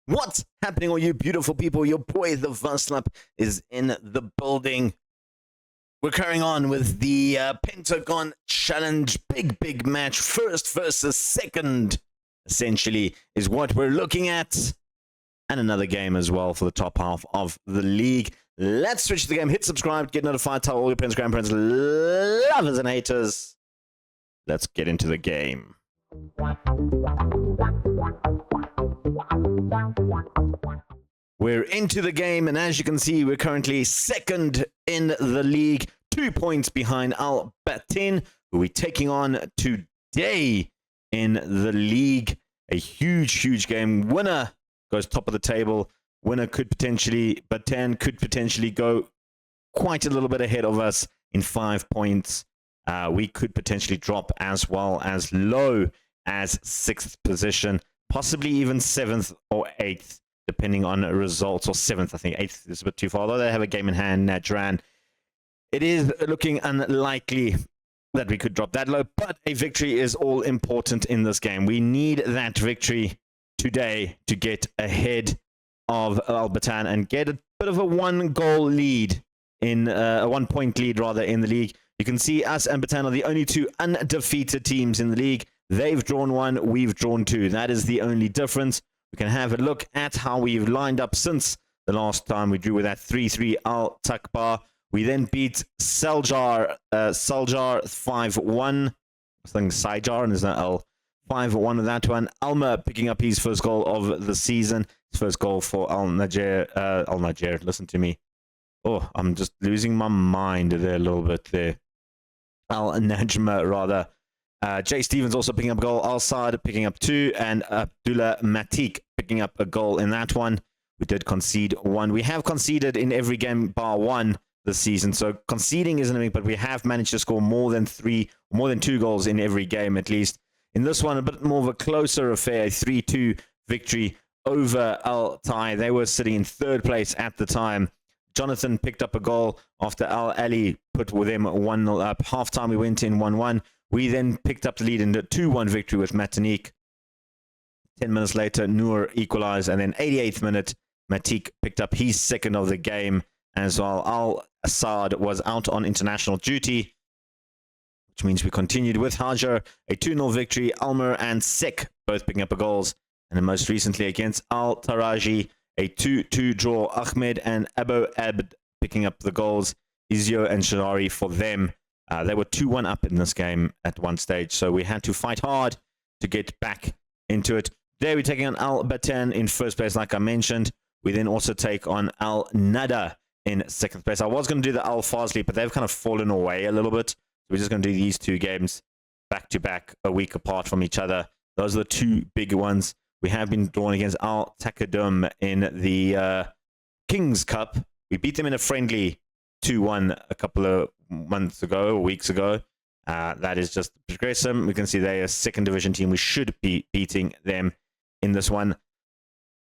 What's happening, all you beautiful people? Your boy, the Vaslap, is in the building. We're carrying on with the Pentagon Challenge. Big match. First versus second, essentially, is what we're looking at. And another game as well for the top half of the league. Let's switch to the game. Hit subscribe. Get notified. Tell all your parents, grandparents, lovers, and haters. Let's get into the game. We're into the game, and as you can see, we're currently second in the league, 2 points behind Al Batin, who we're taking on today in the league. A huge game. Winner goes top of the table. Winner could potentially, Batin could potentially go quite a little bit ahead of us in 5 points. We could potentially drop as well as low as 6th position, possibly even 7th or 8th. Depending on results, or 7th, I think 8th is a bit too far. Although they have a game in hand, Najran. It is looking unlikely that we could drop that low, but a victory is all important in this game. We need that victory today to get ahead of Al Batin and get a bit of a 1-goal lead, in a 1-point lead rather, in the league. You can see us and Batin are the only 2 undefeated teams in the league. They've drawn 1, we've drawn 2. That is the only difference. We can have a look at how we've lined up since the last time we drew with that 3-3 Al Takbar. We then beat Saljar 5-1. I think Sajar, and there's no L. 5-1 with that one. Alma picking up his first goal of the season. His first goal for Al Najer. Listen to me. Oh, I'm just losing my mind there a little bit there. Al Najma, rather. Jay Stevens also picking up a goal. Al-Saad picking up 2. And Abdullah Matik picking up a goal in that one. We did concede 1. We have conceded in every game bar 1 this season. So conceding isn't anything, but we have managed to score more than 2 goals in every game at least. In this one, a bit more of a closer affair. 3-2 victory over Al-Tai. They were sitting in 3rd place at the time. Jonathan picked up a goal after Al-Ali put with him 1-0 up. Half-time we went in 1-1. We then picked up the lead in a 2-1 victory with Matanik. 10 minutes later, Noor equalized, and then 88th minute, Matik picked up his second of the game as well. Al-Assad was out on international duty, which means we continued with Hajar, a 2-0 victory. Almer and Sek both picking up the goals, and then most recently against Al-Taraji, a 2-2 draw. Ahmed and Abu Abd picking up the goals. Izio and Sharari for them. They were 2-1 up in this game at one stage, so we had to fight hard to get back into it. There we're taking on Al Batin in first place, like I mentioned. We then also take on Al Nada in 2nd place. I was going to do the Al Fazli, but they've kind of fallen away a little bit. So we're just going to do these 2 games back to back, a week apart from each other. Those are the 2 big ones. We have been drawn against Al Takadum in the Kings Cup. We beat them in a friendly 2-1 a couple of months ago, or weeks ago. That is just progressive. We can see they're a 2nd division team. We should be beating them in this one.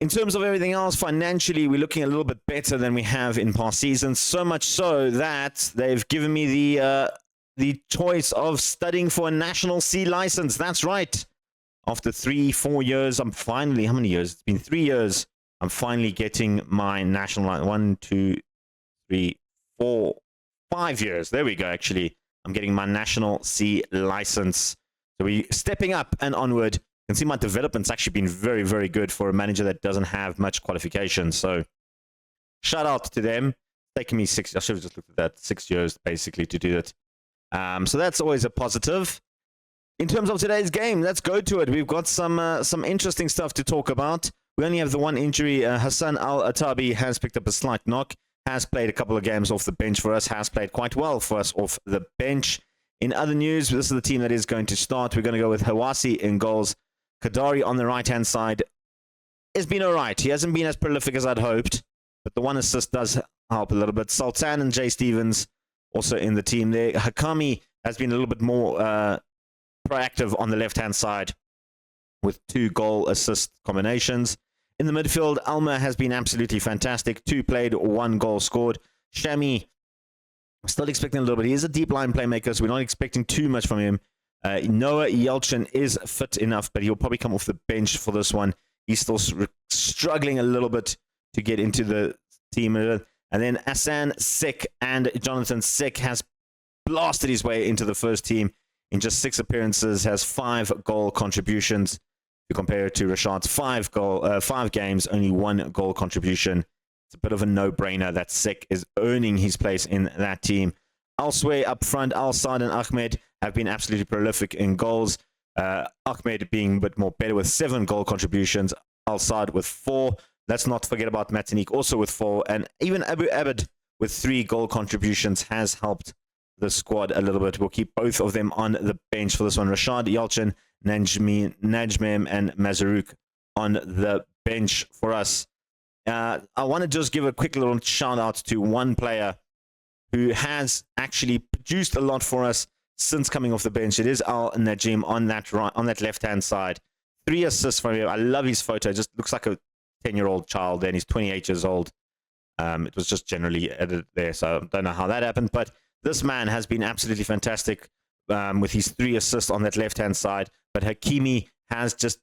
In terms of everything else, financially, we're looking a little bit better than we have in past seasons. So much so that they've given me the choice of studying for a National C license. That's right. After 3-4 years, I'm finally, how many years? It's been 3 years. I'm finally getting my national license. 1, 2, 3, 4, 5 years. There we go, actually. I'm getting my National C license. So we're stepping up and onward. You can see my development's actually been very good for a manager that doesn't have much qualifications. So shout out to them. It's taken me 6, I should have just looked at that, 6 years basically to do that. So that's always a positive. In terms of today's game, let's go to it. We've got some interesting stuff to talk about. We only have the 1 injury. Hassan Al-Atabi has picked up a slight knock. Has played a couple of games off the bench for us, has played quite well for us off the bench. In other news, this is the team that is going to start. We're going to go with Hawasi in goals. Kadari on the right-hand side has been all right. He hasn't been as prolific as I'd hoped, but the 1 assist does help a little bit. Sultan and Jay Stevens also in the team there. Hakami has been a little bit more proactive on the left-hand side with 2 goal assist combinations. In the midfield, Alma has been absolutely fantastic. 2 played, 1 goal scored. Shami, I'm still expecting a little bit. He is a deep line playmaker, so we're not expecting too much from him. Noah Yelchin is fit enough, but he'll probably come off the bench for this one. He's still struggling a little bit to get into the team. And then Asan Sick and Jonathan Sick has blasted his way into the first team in just 6 appearances, has 5 goal contributions. To compare it to Rashad's 5 games, only 1 goal contribution. It's a bit of a no-brainer that Sick is earning his place in that team. Elsewhere up front, Al-Saad and Ahmed have been absolutely prolific in goals. Ahmed being a bit more better with 7 goal contributions. Al-Saad with 4. Let's not forget about Matanik also with 4. And even Abu Abed with 3 goal contributions has helped the squad a little bit. We'll keep both of them on the bench for this one. Rashad, Yalchin, Najmem, and Mazaruk on the bench for us. I want to just give a quick little shout out to one player who has actually produced a lot for us since coming off the bench. It is Al Najim on that left-hand side. 3 assists from him. I love his photo. It just looks like a 10-year-old child, and he's 28 years old. It was just generally edited there, so I don't know how that happened. But this man has been absolutely fantastic with his 3 assists on that left-hand side. But Hakimi has just,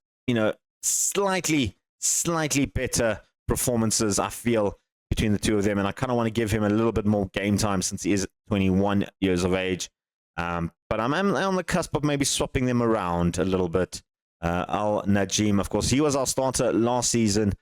slightly better performances, I feel, between the two of them. And I kind of want to give him a little bit more game time since he is 21 years of age. But I'm on the cusp of maybe swapping them around a little bit. Al Najim, of course, he was our starter last season.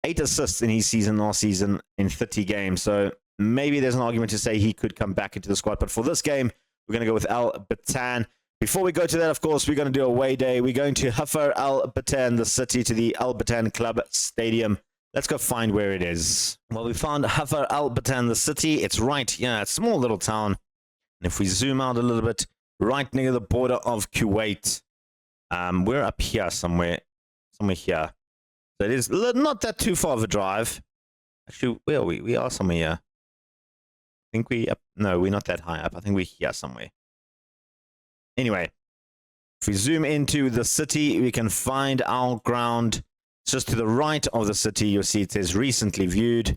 8 assists in his season last season in 30 games. So maybe there's an argument to say he could come back into the squad. But for this game, we're going to go with Al Batan. Before we go to that, of course, we're going to do a away day. We're going to Hafar Al Batan, the city, to the Al Batan Club Stadium. Let's go find where it is. Well, we found Hafar Al Batan, the city. It's right here. It's a small little town. And if we zoom out a little bit, right near the border of Kuwait, we're up here somewhere here. So it is not that too far of a drive. Actually, where are we? We are somewhere here. I think no, we're not that high up. I think we're here somewhere. Anyway, if we zoom into the city, we can find our ground. Just to the right of the city, you'll see it says recently viewed.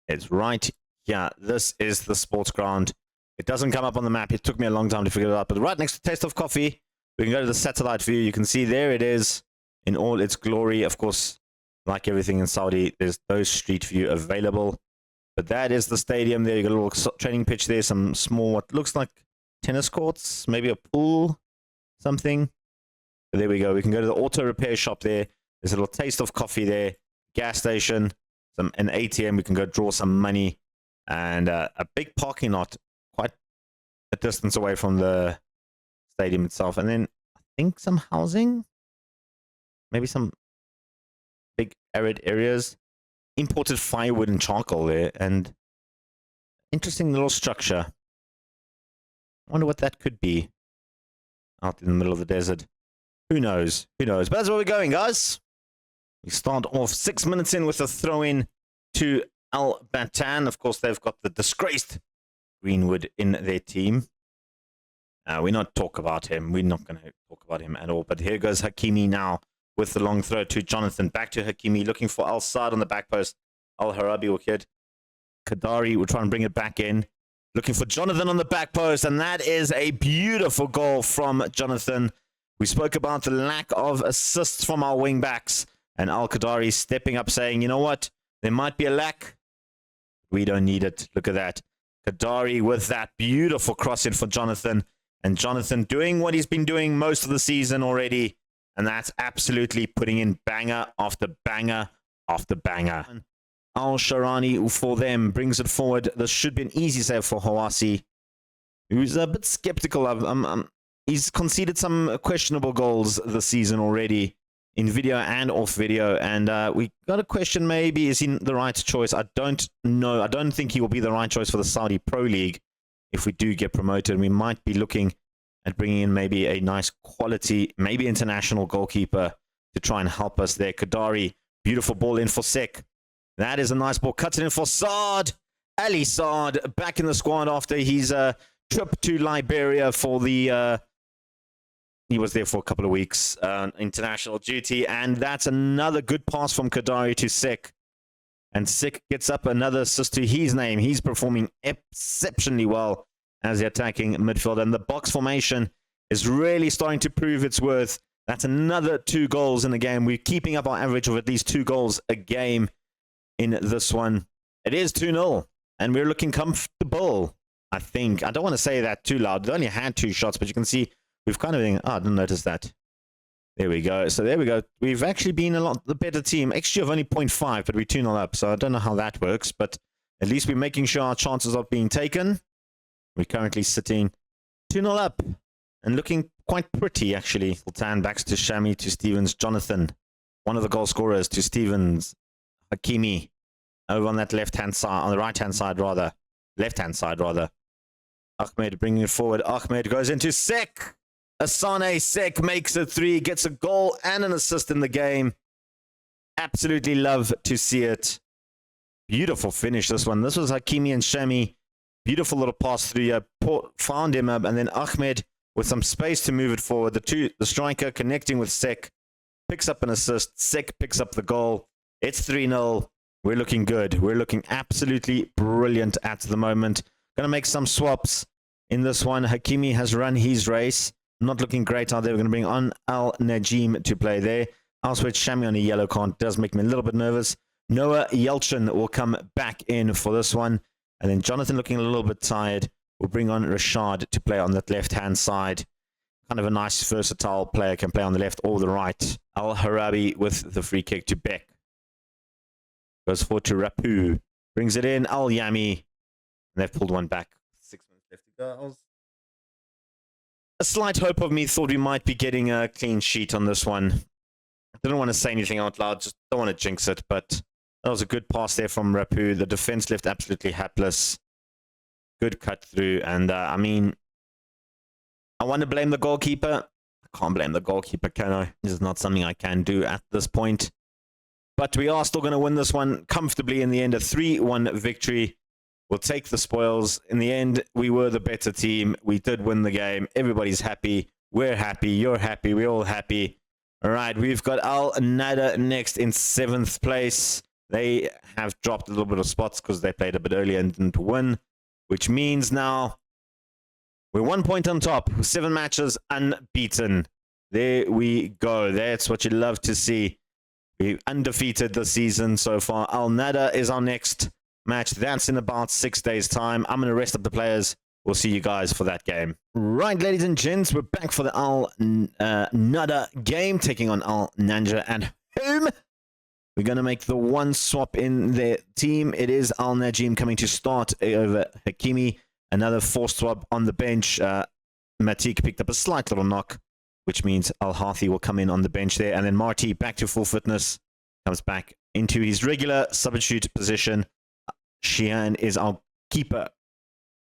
It's right here. This is the sports ground. It doesn't come up on the map. It took me a long time to figure it out. But right next to Taste of Coffee, we can go to the satellite view. You can see there it is in all its glory. Of course, like everything in Saudi, there's no street view available. But that is the stadium there. You got a little training pitch there. Some small, what looks like tennis courts, maybe a pool, something. But there we go. We can go to the auto repair shop there. There's a little Taste of Coffee there. Gas station, an ATM. We can go draw some money. And a big parking lot quite a distance away from the stadium itself. And then I think some housing. Maybe some big arid areas. Imported firewood and charcoal there. And interesting little structure. I wonder what that could be out in the middle of the desert. Who knows? Who knows? But that's where we're going, guys. We start off 6 minutes in with a throw-in to Al Batan. Of course, they've got the disgraced Greenwood in their team. We're not talk about him. We're not going to talk about him at all. But here goes Hakimi now with the long throw to Jonathan. Back to Hakimi, looking for Al-Saad on the back post. Al-Harabi will hit. Kadari will try and bring it back in. Looking for Jonathan on the back post, and that is a beautiful goal from Jonathan. We spoke about the lack of assists from our wing-backs, and Al-Qadari stepping up saying, you know what, there might be a lack. We don't need it. Look at that. Qadari with that beautiful cross-in for Jonathan, and Jonathan doing what he's been doing most of the season already, and that's absolutely putting in banger after banger after banger. Al-Sharani for them brings it forward. This should be an easy save for Hawasi, who's a bit skeptical. He's conceded some questionable goals this season already in video and off video. And we got a question, maybe, is he the right choice? I don't know. I don't think he will be the right choice for the Saudi Pro League if we do get promoted. We might be looking at bringing in maybe a nice quality, maybe international goalkeeper to try and help us there. Qadari, beautiful ball in for Sek. That is a nice ball. Cuts it in for Saad. Ali Saad back in the squad after his trip to Liberia for the... he was there for a couple of weeks, international duty. And that's another good pass from Qadari to Sek. And Sek gets up another assist to his name. He's performing exceptionally well as the attacking midfielder. And the box formation is really starting to prove its worth That's another 2 goals in the game. We're keeping up our average of at least 2 goals a game in this one. It is 2-0, and we're looking comfortable, I think. I don't want to say that too loud. They only had 2 shots, but you can see we've kind of been... Oh, I didn't notice that. There we go. So there we go. We've actually been a lot the better team. XG of only 0.5, but we're 2-0 up. So I don't know how that works, but at least we're making sure our chances are being taken. We're currently sitting 2-0 up and looking quite pretty, actually. Sultan backs to Shami, to Stevens, Jonathan. One of the goal scorers to Stevens. Hakimi over on that left-hand side, on the right-hand side, rather. Left-hand side, rather. Ahmed bringing it forward. Ahmed goes into Sek. Asane Sek makes a 3, gets a goal and an assist in the game. Absolutely love to see it. Beautiful finish, this one. This was Hakimi and Shami. Beautiful little pass through here. Found him up, and then Ahmed with some space to move it forward. The striker connecting with Sek. Picks up an assist. Sek picks up the goal. It's 3-0. We're looking good. We're looking absolutely brilliant at the moment. Going to make some swaps in this one. Hakimi has run his race. Not looking great out there. We're going to bring on Al Najim to play there. I'll switch Shami on a yellow card. Does make me a little bit nervous. Noah Yelchin will come back in for this one. And then Jonathan looking a little bit tired. We'll bring on Rashad to play on that left-hand side. Kind of a nice versatile player. Can play on the left or the right. Al Harabi with the free kick to Beck. Goes forward to Rapu. Brings it in. Al Yami. And they've pulled one back. 6 minutes left to go. A slight hope of me thought we might be getting a clean sheet on this one. I didn't want to say anything out loud. Just don't want to jinx it. But that was a good pass there from Rapu. The defense left absolutely hapless. Good cut through. And, I mean, I want to blame the goalkeeper. I can't blame the goalkeeper, can I? This is not something I can do at this point. But we are still going to win this one comfortably in the end. A 3-1 victory. We'll take the spoils. In the end, we were the better team. We did win the game. Everybody's happy. We're happy. You're happy. We're all happy. All right, we've got Al Nada next in 7th place. They have dropped a little bit of spots because they played a bit earlier and didn't win, which means now we're 1 point on top. 7 matches unbeaten. There we go. That's what you love to see. We're undefeated this season so far. Al Nada is our next match. That's in about 6 days' time. I'm going to rest up the players. We'll see you guys for that game. Right, ladies and gents, we're back for the Al Nada game, taking on Al Nanja at home. We're going to make the one swap in their team. It is Al Najim coming to start over Hakimi. Another forced swap on the bench. Matik picked up a slight little knock, which means Al Hathi will come in on the bench there. And then Marty, back to full fitness, comes back into his regular substitute position. Shihan is our keeper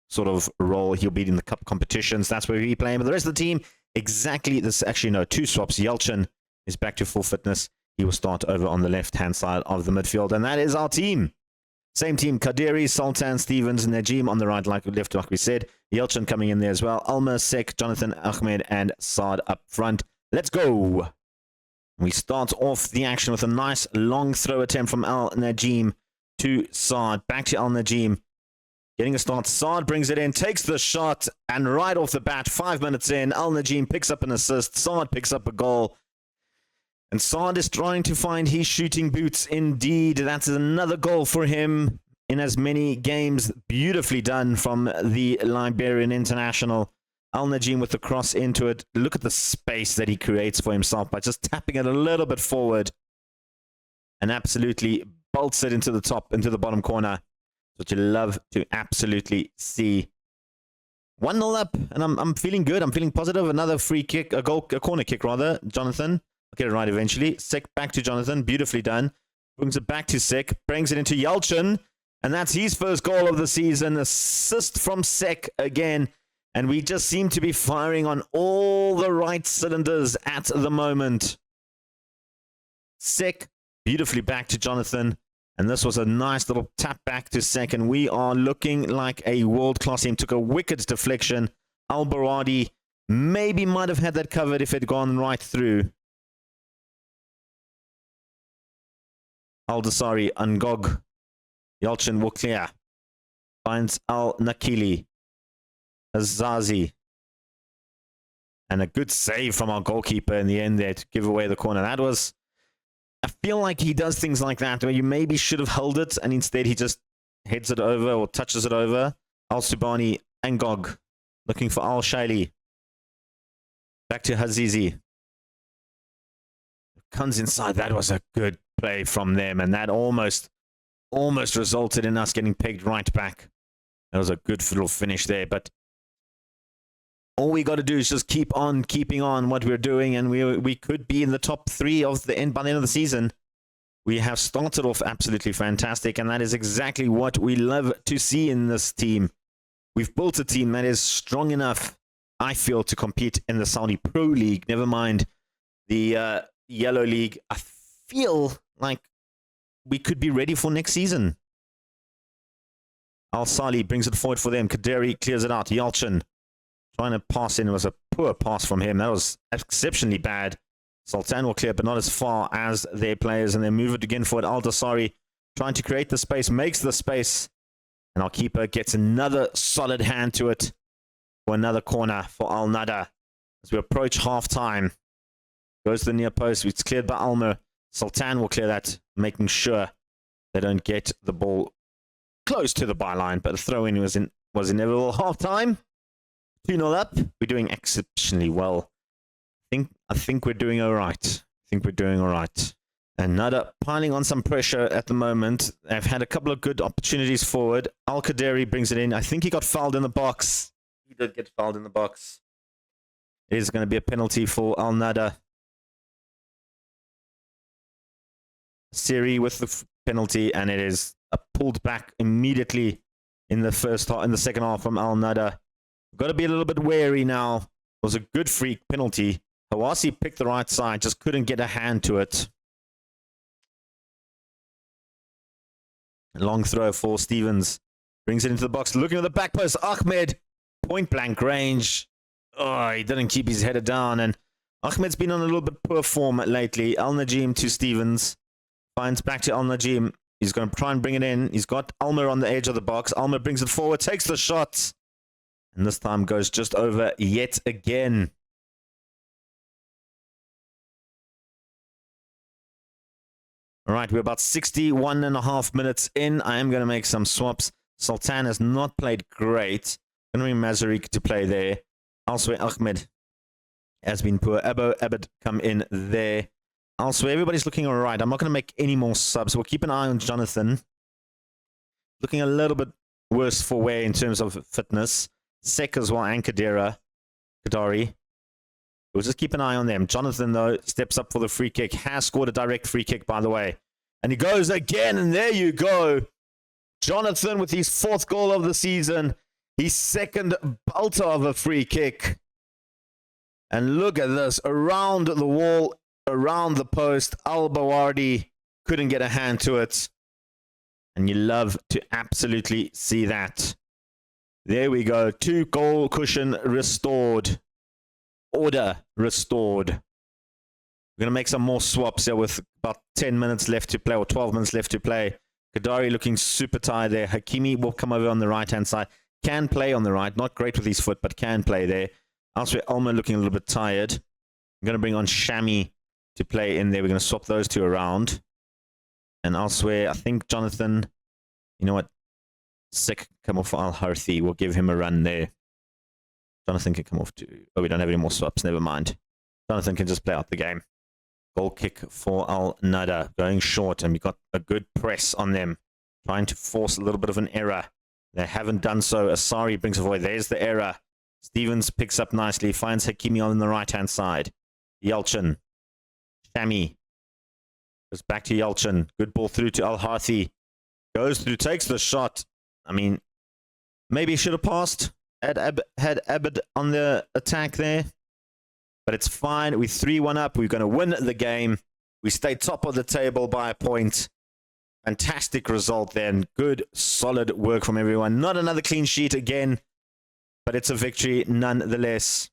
sort of role. He'll be in the cup competitions. That's where we play him. But the rest of the team, exactly this. Actually, no, 2 swaps. Yelchin is back to full fitness. He will start over on the left-hand side of the midfield. And that is our team. Same team. Kadiri, Sultan, Stevens, Najim on the right, like we said. Yelchin coming in there as well. Alma, Sek, Jonathan, Ahmed, and Saad up front. Let's go. We start off the action with a nice long throw attempt from Al Najim to Saad. Back to Al Najim. Getting a start. Saad brings it in, takes the shot, and right off the bat, 5 minutes in, Al Najim picks up an assist. Saad picks up a goal. And Saad is trying to find his shooting boots indeed. That's another goal for him in as many games. Beautifully done from the Liberian international. Al Najim with the cross into it. Look at the space that he creates for himself by just tapping it a little bit forward. And absolutely bolts it into the top, into the bottom corner. What you love to absolutely see. 1-0 up, and I'm feeling good. I'm feeling positive. Another free kick, a corner kick rather. Jonathan, I'll get it right eventually. Sek back to Jonathan, beautifully done. Brings it back to Sek, brings it into Yelchin, and that's his first goal of the season. Assist from Sek again, and we just seem to be firing on all the right cylinders at the moment. Sek, beautifully back to Jonathan. And this was a nice little tap back to Sek, and we are looking like a world-class team. Took a wicked deflection. Al-Baradi maybe might have had that covered if it had gone right through. Al-Dasari, Ngog. Yelchin will clear. Finds Al-Nakili. Azazi. And a good save from our goalkeeper in the end there to give away the corner. That was... I feel like he does things like that where you maybe should have held it and instead he just heads it over or touches it over. Al-Subani and Gog looking for Al-Shaili. Back to Hazizi. Comes inside. That was a good play from them and that almost resulted in us getting pegged right back. That was a good little finish there, but all we got to do is just keep on keeping on what we're doing, and we could be in the top 3 of the end by the end of the season. We have started off absolutely fantastic, and that is exactly what we love to see in this team. We've built a team that is strong enough, I feel, to compete in the Saudi Pro League. Never mind the Yellow League. I feel like we could be ready for next season. Al-Sali brings it forward for them. Kaderi clears it out. Yalchin trying to pass in. It was a poor pass from him. That was exceptionally bad. Sultan will clear, but not as far as their players. And they move it again forward. Al-Dasari trying to create the space, makes the space. And our keeper gets another solid hand to it for another corner for Al-Nada. As we approach half-time. Goes to the near post. It's cleared by Almer. Sultan will clear that, making sure they don't get the ball close to the byline. But the throw-in was inevitable. Half-time. 2-0 up. We're doing exceptionally well. I think we're doing all right. And Nada piling on some pressure at the moment. They've had a couple of good opportunities forward. Al-Qaderi brings it in. I think he got fouled in the box. He did get fouled in the box. It is going to be a penalty for Al-Nada. Siri with the penalty, and it is pulled back immediately in the second half from Al-Nada. Got to be a little bit wary now. It was a good free penalty. Hawasi picked the right side, just couldn't get a hand to it. Long throw for Stevens. Brings it into the box, looking at the back post. Ahmed, point blank range. Oh, he didn't keep his header down. And Ahmed's been on a little bit poor form lately. Al-Najim to Stevens. Finds back to Al-Najim. He's going to try and bring it in. He's got Almer on the edge of the box. Almer brings it forward, takes the shot. And this time goes just over yet again. All right, we're about 61 and a half minutes in. I am going to make some swaps. Sultan has not played great. Going to bring Mazarik to play there. Elsewhere, Ahmed has been poor. Abed come in there. Elsewhere, everybody's looking all right. I'm not going to make any more subs. We'll keep an eye on Jonathan. Looking a little bit worse for wear in terms of fitness. Sek as well, and Kaderi. We'll just keep an eye on them. Jonathan, though, steps up for the free kick. Has scored a direct free kick, by the way. And he goes again, and there you go. Jonathan with his 4th goal of the season. His 2nd belter of a free kick. And look at this. Around the wall, around the post. Al-Bawardi couldn't get a hand to it. And you love to absolutely see that. There we go. 2 goal cushion restored. Order restored. We're going to make some more swaps here with about 10 minutes left to play, or 12 minutes left to play. Kadari looking super tired there. Hakimi will come over on the right-hand side. Can play on the right. Not great with his foot, but can play there. Elsewhere, Almer looking a little bit tired. I'm going to bring on Shami to play in there. We're going to swap those two around. And elsewhere, I think Jonathan, you know what? Sick, come off for Al-Harthi. We'll give him a run there. Jonathan can come off too. Oh, we don't have any more swaps. Never mind. Jonathan can just play out the game. Goal kick for Al-Nada. Going short, and we got a good press on them. Trying to force a little bit of an error. They haven't done so. Asari brings it away. There's the error. Stevens picks up nicely. Finds Hakimi on the right-hand side. Yalchin. Shami. Goes back to Yalchin. Good ball through to Al-Harthi. Goes through, takes the shot. I mean, maybe he should have passed. Had Abed on the attack there. But it's fine. We're 3-1 up. We're going to win the game. We stay top of the table by a point. Fantastic result then. Good, solid work from everyone. Not another clean sheet again. But it's a victory nonetheless.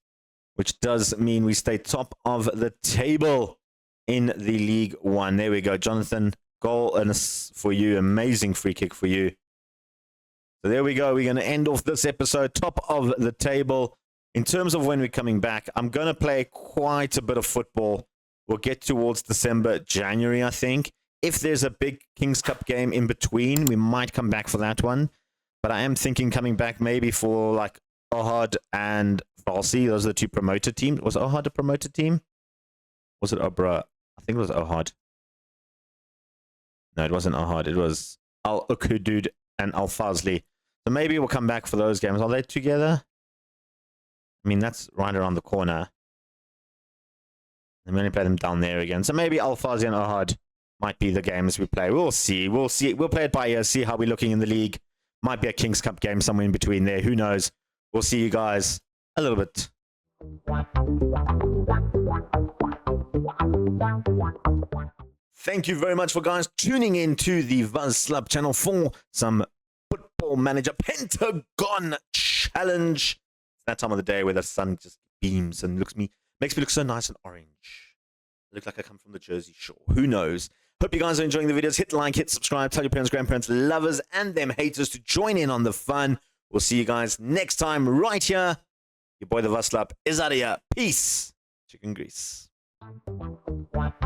Which does mean we stay top of the table in the League One. There we go. Jonathan, goal and for you. Amazing free kick for you. So there we go. We're going to end off this episode top of the table In terms of when we're coming back, I'm going to play quite a bit of football. We'll get towards December, January, I think. If there's a big Kings Cup game in between, we might come back for that one. But I am thinking coming back maybe for like Ohad and Falsi. Those are the two promoted teams. Was Ohad a promoted team? Was it Obra? I think it was Ohad. No, it wasn't Ohad. It was Al Ukhudud and Al Fazli. So maybe we'll come back for those games. Are they together? I mean, that's right around the corner. And we only play them down there again. So maybe Al Fazli and Ohad might be the games we play. We'll see. We'll see. We'll play it by ear, see how we're looking in the league. Might be a Kings Cup game somewhere in between there. Who knows? We'll see you guys a little bit. Thank you very much for guys tuning in to the Vaslab channel for some Football Manager Pentagon Challenge. It's that time of the day where the sun just beams and makes me look so nice and orange. I look like I come from the Jersey Shore. Who knows? Hope you guys are enjoying the videos. Hit like, hit subscribe, tell your parents, grandparents, lovers, and them haters to join in on the fun. We'll see you guys next time right here. Your boy the Vaslab is out of here. Peace. Chicken grease. Wow.